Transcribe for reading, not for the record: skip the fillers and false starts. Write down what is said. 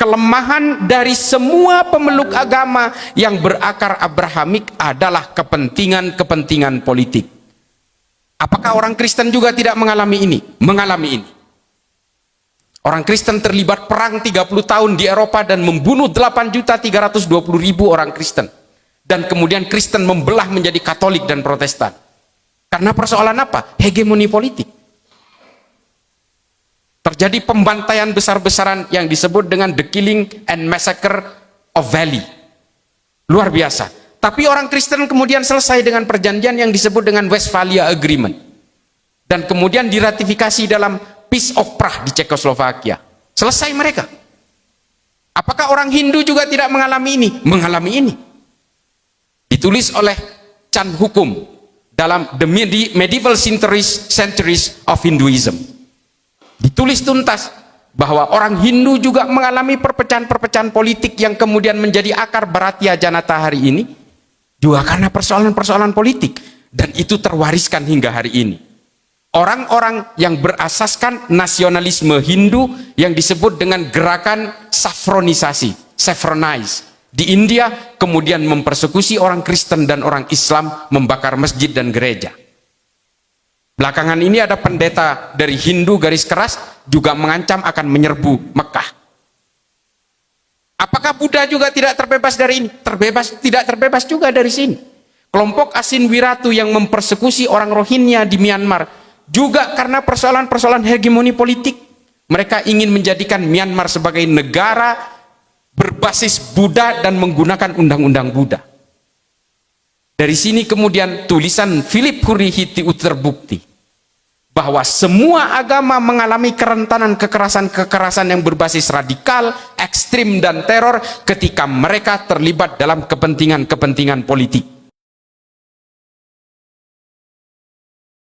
kelemahan dari semua pemeluk agama yang berakar Abrahamik adalah kepentingan-kepentingan politik. Apakah orang Kristen juga tidak mengalami ini? Mengalami ini. Orang Kristen terlibat perang 30 tahun di Eropa dan membunuh 8.320.000 orang Kristen. Dan kemudian Kristen membelah menjadi Katolik dan Protestan. Karena persoalan apa? Hegemoni politik. Terjadi pembantaian besar-besaran yang disebut dengan The Killing and Massacre of Valley. Luar biasa. Tapi orang Kristen kemudian selesai dengan perjanjian yang disebut dengan Westphalia Agreement. Dan kemudian diratifikasi dalam Peace of Prague di Cekoslovakia. Selesai mereka. Apakah orang Hindu juga tidak mengalami ini? Mengalami ini. Ditulis oleh Chan Hukum dalam The Medieval Centuries of Hinduism. Ditulis tuntas bahwa orang Hindu juga mengalami perpecahan-perpecahan politik yang kemudian menjadi akar Bharatiya Janata hari ini juga karena persoalan-persoalan politik, dan itu terwariskan hingga hari ini. Orang-orang yang berasaskan nasionalisme Hindu yang disebut dengan gerakan saffronisasi, saffronize di India, kemudian mempersekusi orang Kristen dan orang Islam, membakar masjid dan gereja. Belakangan ini ada pendeta dari Hindu garis keras juga mengancam akan menyerbu Mekah. Apakah Buddha juga tidak terbebas dari ini? Tidak terbebas juga dari sini. Kelompok Asin Wiratu yang mempersekusi orang Rohingya di Myanmar juga karena persoalan-persoalan hegemoni politik. Mereka ingin menjadikan Myanmar sebagai negara berbasis Buddha dan menggunakan undang-undang Buddha. Dari sini kemudian tulisan Philip Hurihiti terbukti bahwa semua agama mengalami kerentanan kekerasan-kekerasan yang berbasis radikal, ekstrim, dan teror ketika mereka terlibat dalam kepentingan-kepentingan politik.